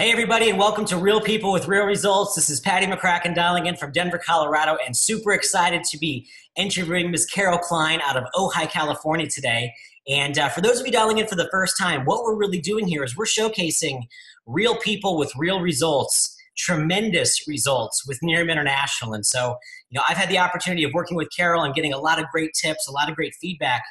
Hey, everybody, and welcome to Real People with Real Results. This is Paddy McCracken dialing in from Denver, Colorado, and super excited to be interviewing Ms. Carol Kline out of Ojai, California today. And for those of you dialing in for the first time, what we're really doing here is we're showcasing real people with real results, tremendous results with Nerium International. And so, I've had the opportunity of working with Carol and getting a lot of great tips, a lot of great feedback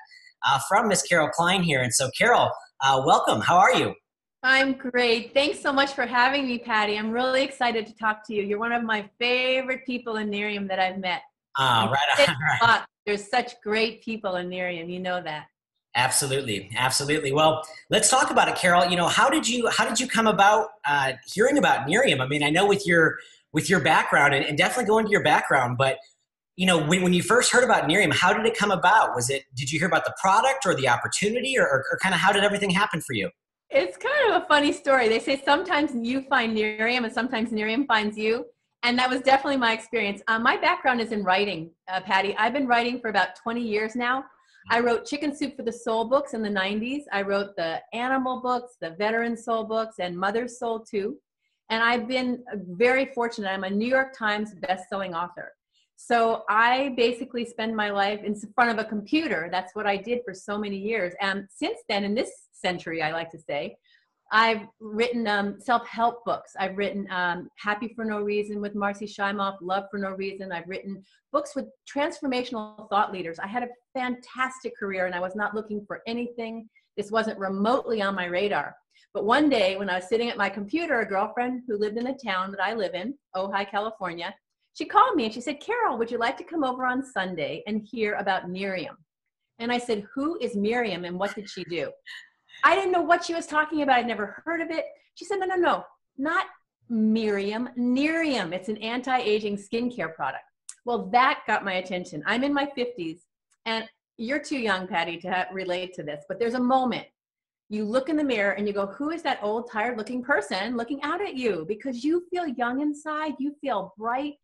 from Ms. Carol Kline here. And so, Carol, welcome. How are you? I'm great. Thanks so much for having me, Patty. I'm really excited to talk to you. You're one of my favorite people in Nerium that I've met. Right on. Right. There's such great people in Nerium. You know that. Absolutely. Absolutely. Well, let's talk about it, Carol. How did you come about hearing about Nerium? I mean, I know with your background and definitely go into your background, but when you first heard about Nerium, how did it come about? Did you hear about the product or the opportunity or kind of how did everything happen for you? It's kind of a funny story. They say sometimes you find Nerium and sometimes Nerium finds you. And that was definitely my experience. My background is in writing, Patty. I've been writing for about 20 years now. I wrote Chicken Soup for the Soul books in the 90s. I wrote the animal books, the veteran soul books, and Mother's Soul too. And I've been very fortunate. I'm a New York Times bestselling author. So I basically spend my life in front of a computer. That's what I did for so many years. And since then, in this century, I like to say, I've written self-help books. I've written Happy for No Reason with Marci Shimoff, Love for No Reason. I've written books with transformational thought leaders. I had a fantastic career and I was not looking for anything. This wasn't remotely on my radar. But one day when I was sitting at my computer, a girlfriend who lived in the town that I live in, Ojai, California, she called me and she said, Carol, would you like to come over on Sunday and hear about Nerium? And I said, who is Nerium and what did she do? I didn't know what she was talking about. I'd never heard of it. She said, no, not Miriam, Nerium. It's an anti-aging skincare product. Well, that got my attention. I'm in my 50s and you're too young, Patty, to relate to this, but there's a moment. You look in the mirror and you go, who is that old, tired looking person looking out at you? Because you feel young inside, you feel bright.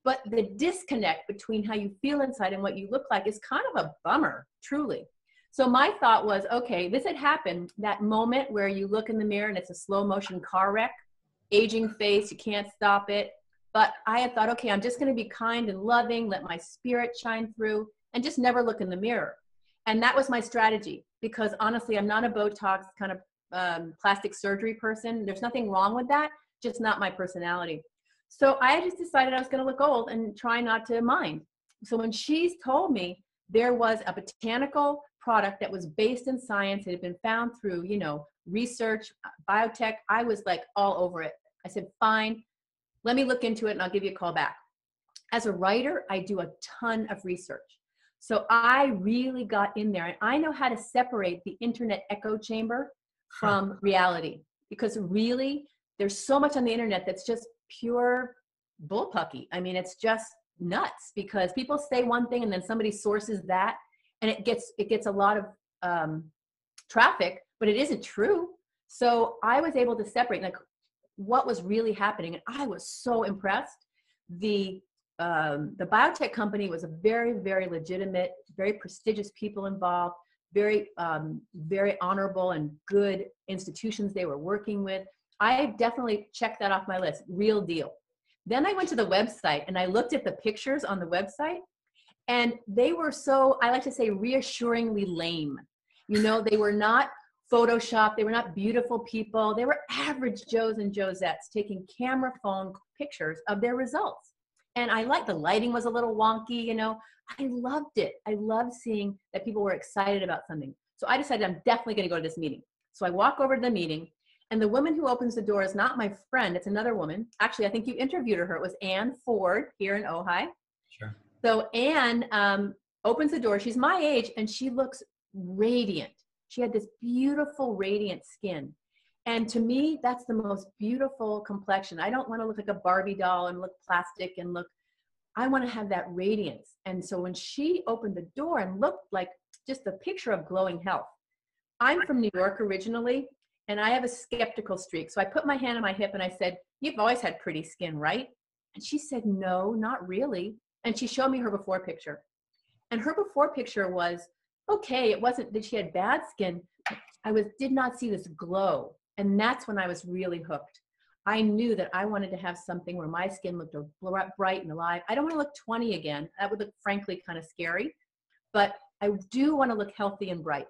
But the disconnect between how you feel inside and what you look like is kind of a bummer, truly. So my thought was, okay, this had happened, that moment where you look in the mirror and it's a slow motion car wreck, aging face, you can't stop it. But I had thought, okay, I'm just going to be kind and loving, let my spirit shine through, and just never look in the mirror. And that was my strategy, because honestly, I'm not a Botox kind of plastic surgery person. There's nothing wrong with that, just not my personality. So I just decided I was going to look old and try not to mind. So when she's told me there was a botanical product that was based in science, it had been found through, research, biotech, I was like all over it. I said, fine, let me look into it and I'll give you a call back. As a writer, I do a ton of research. So I really got in there and I know how to separate the internet echo chamber from reality, because really there's so much on the internet that's just pure bullpucky. I mean, it's just nuts because people say one thing and then somebody sources that and it gets a lot of traffic, but it isn't true. So I was able to separate like what was really happening. And I was so impressed. The biotech company was a very, very legitimate, very prestigious people involved, very, very honorable and good institutions they were working with. I definitely checked that off my list, real deal. Then I went to the website and I looked at the pictures on the website and they were so, I like to say, reassuringly lame. They were not Photoshopped. They were not beautiful people. They were average Joes and Josettes taking camera phone pictures of their results. And I liked the lighting was a little wonky, I loved it. I loved seeing that people were excited about something. So I decided I'm definitely going to go to this meeting. So I walk over to the meeting. And the woman who opens the door is not my friend. It's another woman. Actually, I think you interviewed her. It was Ann Ford here in Ojai. Sure. So Ann opens the door. She's my age, and she looks radiant. She had this beautiful, radiant skin. And to me, that's the most beautiful complexion. I don't want to look like a Barbie doll and look plastic and I want to have that radiance. And so when she opened the door and looked like just a picture of glowing health. I'm from New York originally. And I have a skeptical streak. So I put my hand on my hip and I said, you've always had pretty skin, right? And she said, no, not really. And she showed me her before picture. And her before picture was, okay, it wasn't that she had bad skin. Did not see this glow. And that's when I was really hooked. I knew that I wanted to have something where my skin looked bright and alive. I don't want to look 20 again. That would look, frankly, kind of scary. But I do want to look healthy and bright.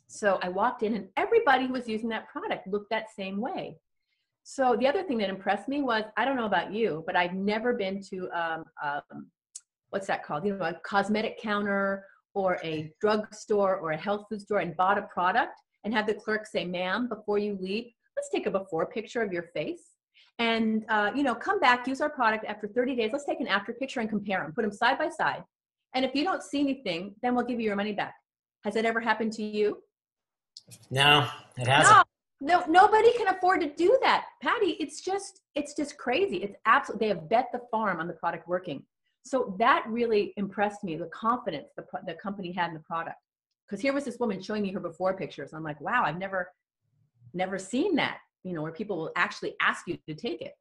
So I walked in and everybody who was using that product looked that same way. So the other thing that impressed me was, I don't know about you, but I've never been to, what's that called? You know, a cosmetic counter or a drugstore or a health food store and bought a product and have the clerk say, ma'am, before you leave, let's take a before picture of your face. And, you know, come back, use our product after 30 days. Let's take an after picture and compare them, put them side by side. And if you don't see anything, then we'll give you your money back. Has that ever happened to you? No, it hasn't. No, nobody can afford to do that, Patty. It's just crazy. It's absolutely, they have bet the farm on the product working. So that really impressed me, the confidence the company had in the product. Because here was this woman showing me her before pictures. I'm like, wow, I've never seen that, you know, where people will actually ask you to take it.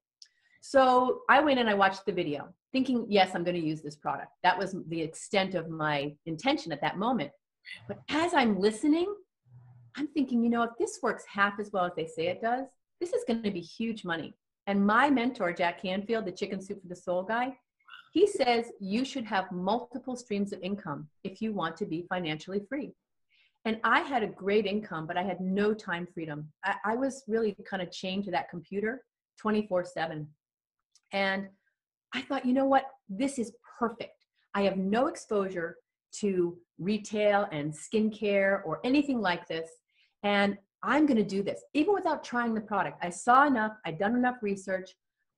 So I went and I watched the video thinking, yes, I'm going to use this product. That was the extent of my intention at that moment. But as I'm listening, I'm thinking, you know, if this works half as well as they say it does, this is going to be huge money. And my mentor, Jack Canfield, the Chicken Soup for the Soul guy, he says you should have multiple streams of income if you want to be financially free. And I had a great income, but I had no time freedom. I was really kind of chained to that computer 24/7. And I thought, you know what? This is perfect. I have no exposure to retail and skincare or anything like this. And I'm going to do this, even without trying the product. I saw enough, I'd done enough research,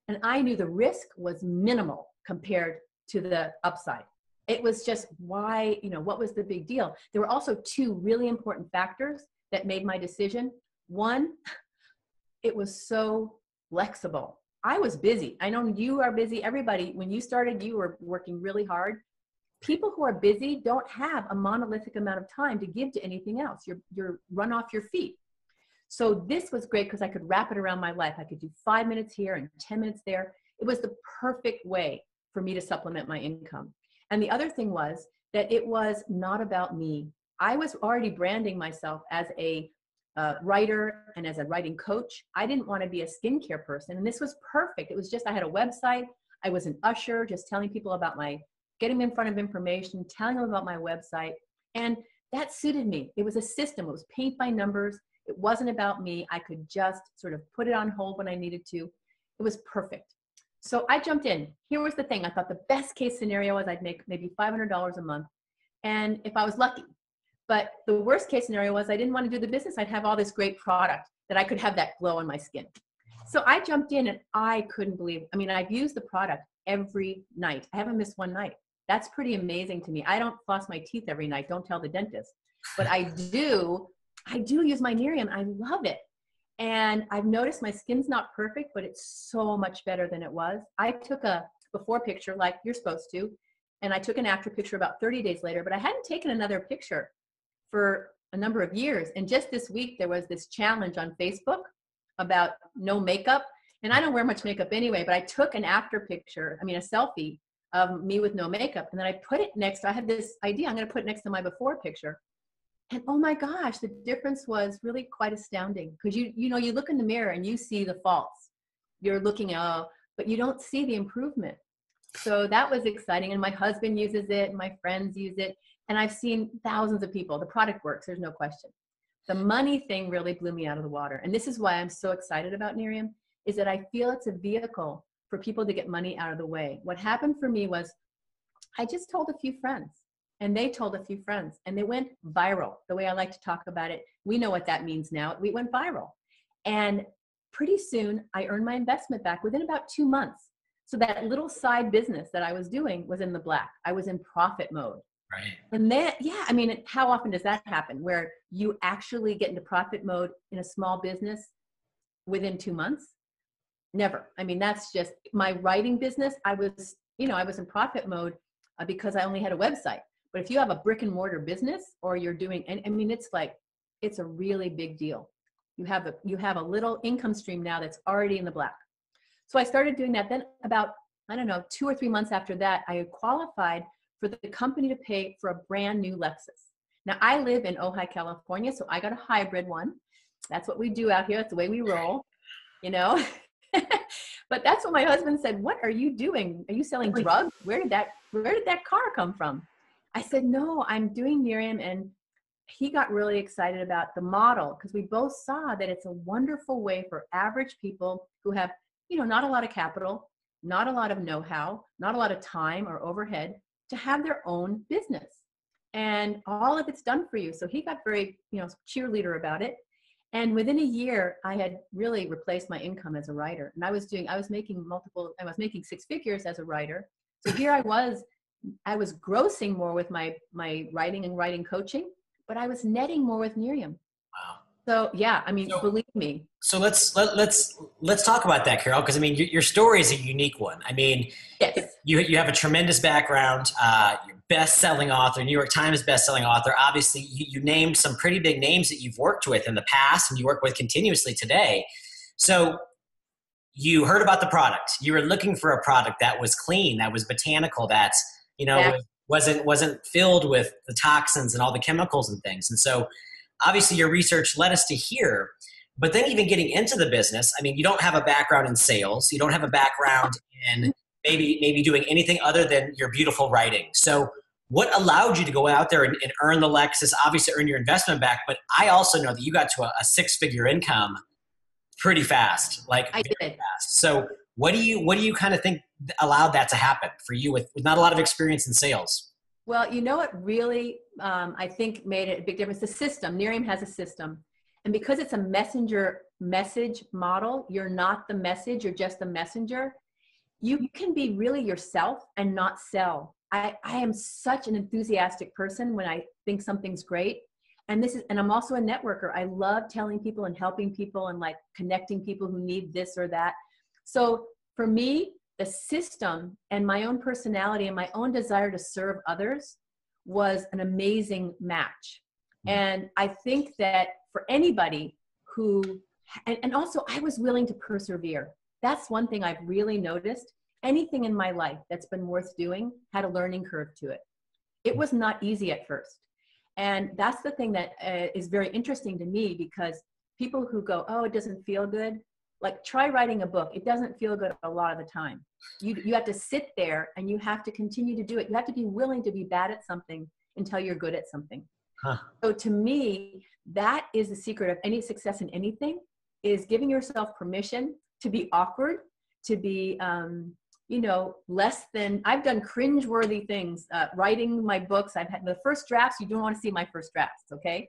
and I knew the risk was minimal compared to the upside. It was just why, you know, what was the big deal? There were also two really important factors that made my decision. One, it was so flexible. I was busy. I know you are busy. Everybody, when you started, you were working really hard. People who are busy don't have a monolithic amount of time to give to anything else. You're run off your feet. So this was great because I could wrap it around my life. I could do 5 minutes here and 10 minutes there. It was the perfect way for me to supplement my income. And the other thing was that it was not about me. I was already branding myself as a writer and as a writing coach. I didn't want to be a skincare person. And this was perfect. It was just, I had a website. I was an usher, just telling people about getting them in front of information, telling them about my website. And that suited me. It was a system. It was paint by numbers. It wasn't about me. I could just sort of put it on hold when I needed to. It was perfect. So I jumped in. Here was the thing. I thought the best case scenario was I'd make maybe $500 a month. And if I was lucky. But the worst case scenario was I didn't want to do the business. I'd have all this great product that I could have that glow on my skin. So I jumped in and I couldn't believe, I mean, I've used the product every night. I haven't missed one night. That's pretty amazing to me. I don't floss my teeth every night. Don't tell the dentist. But I do use my Nerium. I love it. And I've noticed my skin's not perfect, but it's so much better than it was. I took a before picture like you're supposed to, and I took an after picture about 30 days later, but I hadn't taken another picture for a number of years. And just this week, there was this challenge on Facebook about no makeup. And I don't wear much makeup anyway, but I took an after picture, a selfie of me with no makeup. And then I put it next, I had this idea, I'm going to put it next to my before picture. And oh my gosh, the difference was really quite astounding. Because you know, you look in the mirror and you see the faults. You're looking, but you don't see the improvement. So that was exciting. And my husband uses it, and my friends use it. And I've seen thousands of people. The product works, there's no question. The money thing really blew me out of the water. And this is why I'm so excited about Nerium, is that I feel it's a vehicle for people to get money out of the way. What happened for me was I just told a few friends, and they told a few friends, and they went viral. The way I like to talk about it, we know what that means now. We went viral. And pretty soon I earned my investment back within about 2 months. So that little side business that I was doing was in the black. I was in profit mode. Right. And then, how often does that happen where you actually get into profit mode in a small business within 2 months? Never. That's just my writing business. I was in profit mode because I only had a website. But if you have a brick and mortar business or you're doing, it's a really big deal. You have a little income stream now that's already in the black. So I started doing that. Then about, 2 or 3 months after that, I had qualified for the company to pay for a brand new Lexus. Now I live in Ojai, California, so I got a hybrid one. That's what we do out here. That's the way we roll, But that's what my husband said. What are you doing? Are you selling drugs? Where did that car come from? I said, no, I'm doing Nerium. And he got really excited about the model because we both saw that it's a wonderful way for average people who have, not a lot of capital, not a lot of know-how, not a lot of time or overhead to have their own business. And all of it's done for you. So he got very, cheerleader about it. And within a year, I had really replaced my income as a writer. And I was making 6 figures as a writer. So here I was grossing more with my writing and writing coaching, but I was netting more with Nerium. Wow. So yeah, believe me. So let's talk about that, Carol, because your story is a unique one. Yes. You have a tremendous background. You're best-selling author, New York Times best-selling author. Obviously, you named some pretty big names that you've worked with in the past and you work with continuously today. So you heard about the product. You were looking for a product that was clean, that was botanical, that wasn't filled with the toxins and all the chemicals and things. And so obviously your research led us to here. But then even getting into the business, you don't have a background in sales. You don't have a background in maybe doing anything other than your beautiful writing. So what allowed you to go out there and earn the Lexus, obviously earn your investment back, but I also know that you got to a 6-figure income pretty fast, I did. Fast. So what do you kind of think allowed that to happen for you with not a lot of experience in sales? Well, what really, I think made it a big difference? The system. Nerium has a system. And because it's a message model, you're not the message, you're just the messenger. You can be really yourself and not sell. I am such an enthusiastic person when I think something's great. And I'm also a networker. I love telling people and helping people and connecting people who need this or that. So for me, the system and my own personality and my own desire to serve others was an amazing match. And I think that for anybody and also I was willing to persevere. That's one thing I've really noticed. Anything in my life that's been worth doing had a learning curve to it. It was not easy at first. And that's the thing that is very interesting to me, because people who go, oh, it doesn't feel good, try writing a book. It doesn't feel good a lot of the time. You have to sit there and you have to continue to do it. You have to be willing to be bad at something until you're good at something. Huh. So to me, that is the secret of any success in anything, is giving yourself permission to be awkward, to be, less than. I've done cringeworthy things, writing my books. I've had the first drafts. You don't want to see my first drafts. Okay.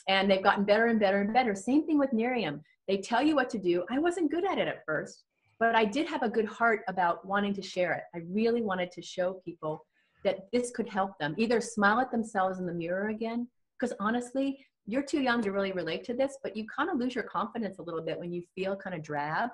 And they've gotten better and better and better. Same thing with Nerium. They tell you what to do. I wasn't good at it at first, but I did have a good heart about wanting to share it. I really wanted to show people that this could help them either smile at themselves in the mirror again. Because honestly, you're too young to really relate to this, but you kind of lose your confidence a little bit when you feel kind of drab.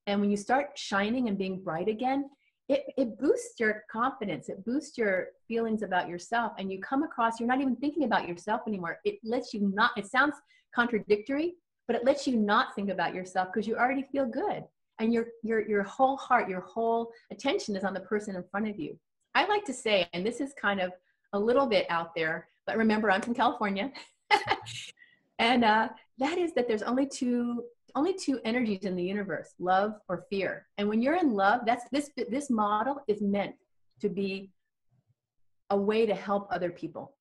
And when you start shining and being bright again, it boosts your confidence. It boosts your feelings about yourself. And you come across, you're not even thinking about yourself anymore. It lets you not, it sounds contradictory, but it lets you not think about yourself because you already feel good. And your whole heart, your whole attention is on the person in front of you. I like to say, and this is kind of a little bit out there, but remember, I'm from California. And that is that there's only two energies in the universe, love or fear. And when you're in love, this model is meant to be a way to help other people.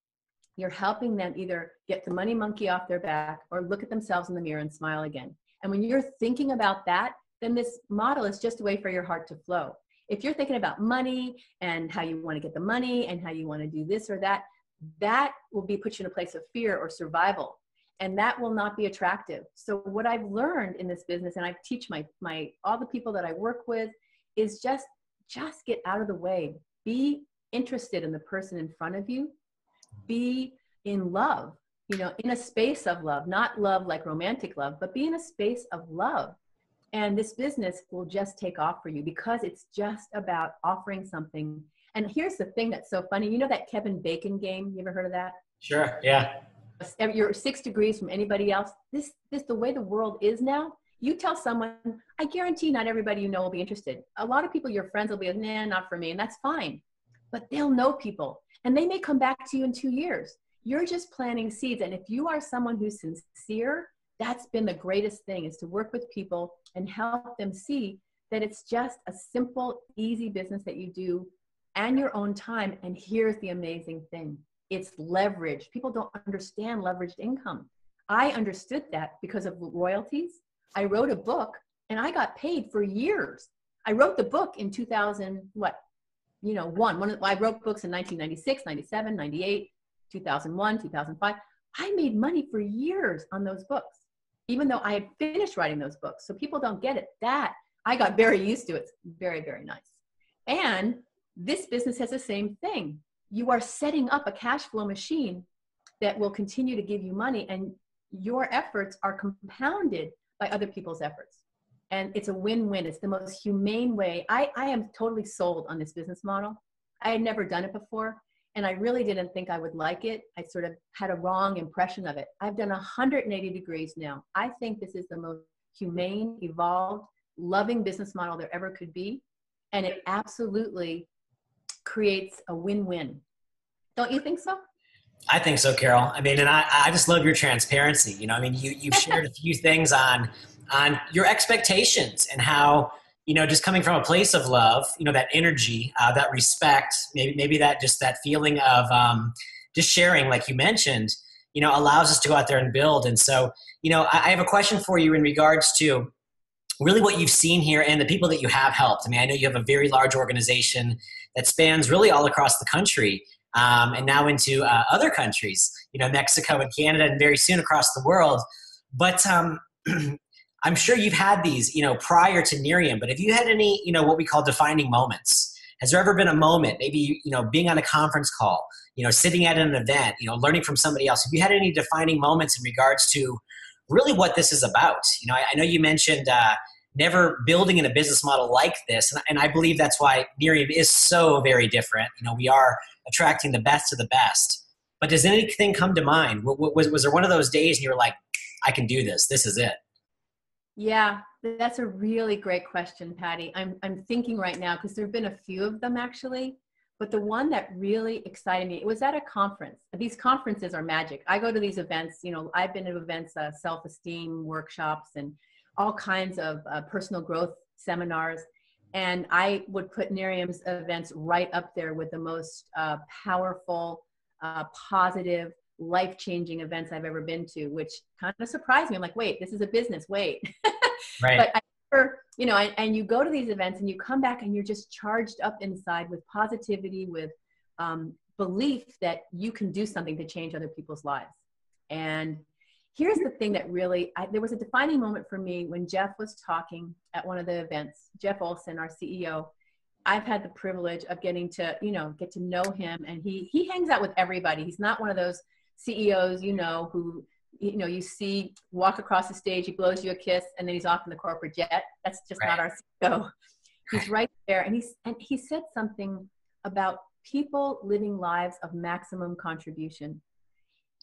You're helping them either get the money monkey off their back or look at themselves in the mirror and smile again. And when you're thinking about that, then this model is just a way for your heart to flow. If you're thinking about money and how you want to get the money and how you want to do this or that, that will put you in a place of fear or survival. And that will not be attractive. So what I've learned in this business, and I teach all the people that I work with, is just get out of the way. Be interested in the person in front of you. Be in love, in a space of love, not love like romantic love, but be in a space of love. And this business will just take off for you because it's just about offering something. And here's the thing that's so funny. You know that Kevin Bacon game? You ever heard of that? Sure. Yeah. You're 6 degrees from anybody else. This the way the world is now. You tell someone, I guarantee not everybody will be interested. A lot of people, your friends, will be like, nah, not for me. And that's fine. But they'll know people. And they may come back to you in 2 years. You're just planting seeds. And if you are someone who's sincere, that's been the greatest thing, is to work with people and help them see that it's just a simple, easy business that you do and your own time. And here's the amazing thing. It's leverage. People don't understand leveraged income. I understood that because of royalties. I wrote a book and I got paid for years. I wrote the book in 2000, I wrote books in 1996, 97, 98, 2001, 2005. I made money for years on those books, even though I had finished writing those books. So people don't get it. That I got very used to. It's very, very nice. And this business has the same thing. You are setting up a cash flow machine that will continue to give you money, and your efforts are compounded by other people's efforts. And it's a win-win. It's the most humane way. I am totally sold on this business model. I had never done it before, and I really didn't think I would like it. I sort of had a wrong impression of it. I've done 180 degrees now. I think this is the most humane, evolved, loving business model there ever could be. And it absolutely creates a win-win. Don't you think so? I think so, Carol. I mean, and I just love your transparency. You've shared a few things on your expectations and how, just coming from a place of love, that energy, that respect, maybe that feeling of just sharing, like you mentioned, allows us to go out there and build. And so, I have a question for you in regards to really what you've seen here and the people that you have helped. I mean, I know you have a very large organization that spans really all across the country. And now into other countries, Mexico and Canada, and very soon across the world. But I'm sure you've had these, prior to Nerium, but have you had any, what we call defining moments? Has there ever been a moment, maybe, being on a conference call, sitting at an event, learning from somebody else? Have you had any defining moments in regards to really what this is about? I know you mentioned never building in a business model like this. And I believe that's why Nerium is so very different. We are attracting the best of the best. But does anything come to mind? Was there one of those days and you were like, I can do this. This is it. Yeah, that's a really great question, Patty. I'm thinking right now, because there have been a few of them actually, but the one that really excited me, it was at a conference. These conferences are magic. I go to these events, I've been to events, self-esteem workshops and all kinds of personal growth seminars. And I would put Nerium's events right up there with the most powerful, positive, life-changing events I've ever been to, which kind of surprised me. I'm like, wait, this is a business, wait. Right. But I remember, and you go to these events and you come back and you're just charged up inside with positivity, with belief that you can do something to change other people's lives. And here's the thing that really, there was a defining moment for me when Jeff was talking at one of the events. Jeff Olson, our CEO, I've had the privilege of getting to, get to know him, and he hangs out with everybody. He's not one of those CEOs, who, you see walk across the stage, he blows you a kiss, and then he's off in the corporate jet. That's just not our CEO. He's right there. And he said something about people living lives of maximum contribution.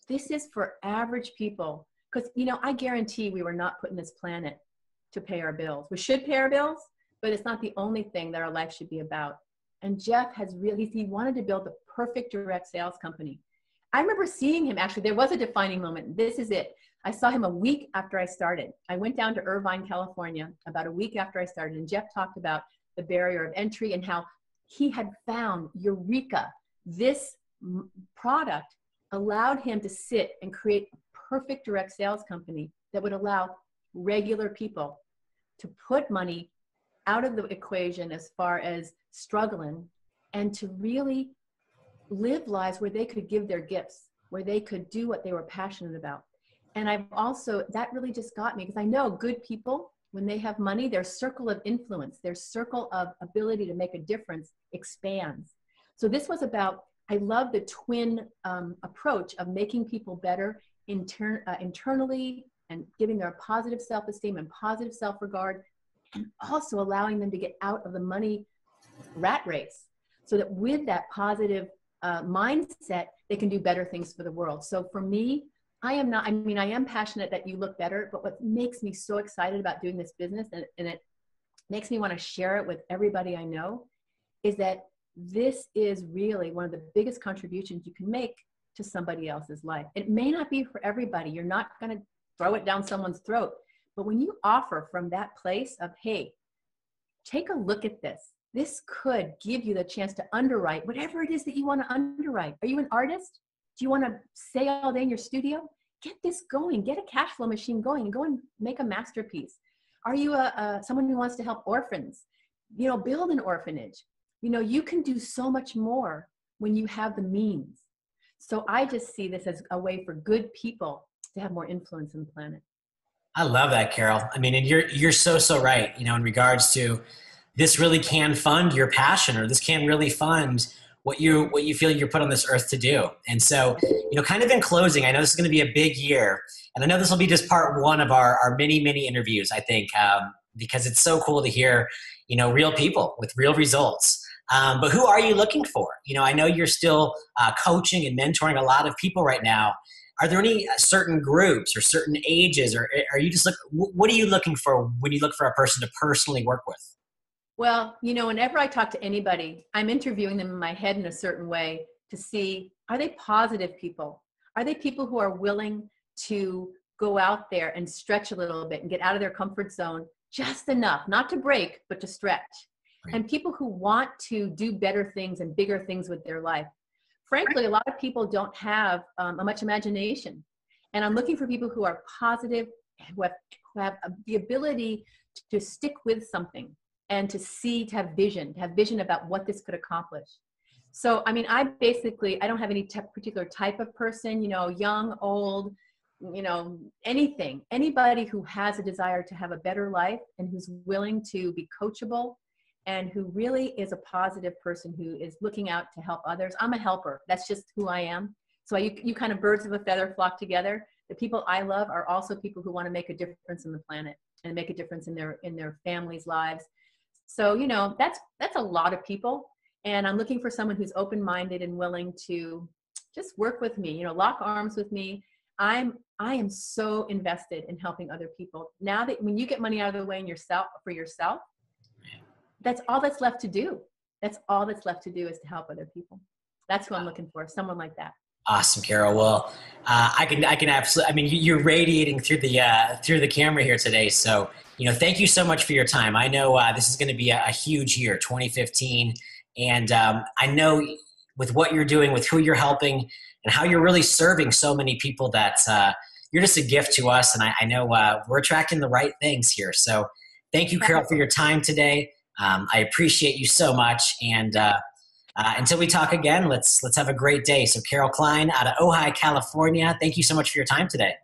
This is for average people, because, I guarantee we were not put on this planet to pay our bills. We should pay our bills, but it's not the only thing that our life should be about. And Jeff he wanted to build the perfect direct sales company. I remember seeing him, actually, there was a defining moment. This is it. I saw him a week after I started. I went down to Irvine, California, about a week after I started, and Jeff talked about the barrier of entry and how he had found Eureka. This product allowed him to sit and create a perfect direct sales company that would allow regular people to put money out of the equation as far as struggling, and to really live lives where they could give their gifts, where they could do what they were passionate about. And that really just got me, because I know good people, when they have money, their circle of influence, their circle of ability to make a difference expands. So this was about, I love the twin approach of making people better internally and giving them a positive self-esteem and positive self-regard, and also allowing them to get out of the money rat race, so that with that positive mindset, they can do better things for the world. So for me, I am passionate that you look better, but what makes me so excited about doing this business, and it makes me want to share it with everybody I know, is that this is really one of the biggest contributions you can make to somebody else's life. It may not be for everybody. You're not going to throw it down someone's throat. But when you offer from that place of, hey, take a look at this. This could give you the chance to underwrite whatever it is that you want to underwrite. Are you an artist? Do you want to stay all day in your studio? Get this going. Get a cash flow machine going and go and make a masterpiece. Are you someone who wants to help orphans? You know, build an orphanage. You know, you can do so much more when you have the means. So I just see this as a way for good people to have more influence on the planet. I love that, Carol. I mean, and you're so right, you know, in regards to this really can fund your passion, or this can really fund what you feel you're put on this earth to do. And so, you know, kind of in closing, I know this is going to be a big year, and I know this will be just part one of our many interviews, I think, because it's so cool to hear, you know, real people with real results. But who are you looking for? You know, I know you're still coaching and mentoring a lot of people right now. Are there any certain groups or certain ages, or are you just what are you looking for when you look for a person to personally work with? Well, you know, whenever I talk to anybody, I'm interviewing them in my head in a certain way to see, are they positive people? Are they people who are willing to go out there and stretch a little bit and get out of their comfort zone just enough, not to break, but to stretch? Right. And people who want to do better things and bigger things with their life. Frankly, a lot of people don't have much imagination. And I'm looking for people who are positive, who have the ability to stick with something and to have vision about what this could accomplish. So, I mean, I don't have any particular type of person, you know, young, old, you know, anybody who has a desire to have a better life and who's willing to be coachable and who really is a positive person who is looking out to help others. I'm a helper. That's just who I am. So you kind of birds of a feather flock together. The people I love are also people who want to make a difference in the planet and make a difference in their families' lives. So, you know, that's a lot of people. And I'm looking for someone who's open-minded and willing to just work with me, you know, lock arms with me. I am so invested in helping other people. Now that when you get money out of the way for yourself, that's all that's left to do. That's all that's left to do is to help other people. That's who I'm looking for, someone like that. Awesome, Carol. Well, I can absolutely. I mean, you're radiating through the camera here today. So, you know, thank you so much for your time. I know this is going to be a huge year, 2015, and I know with what you're doing, with who you're helping, and how you're really serving so many people, that you're just a gift to us. And I know we're attracting the right things here. So, thank you, Carol, for your time today. I appreciate you so much, and until we talk again, let's have a great day. So Carol Kline out of Ojai, California, thank you so much for your time today.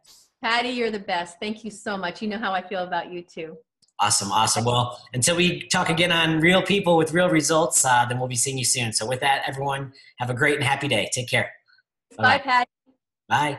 Patty, you're the best. Thank you so much. You know how I feel about you too. Awesome. Well, until we talk again on Real People with Real Results, then we'll be seeing you soon. So with that, everyone, have a great and happy day. Take care. Bye, Patty. Bye.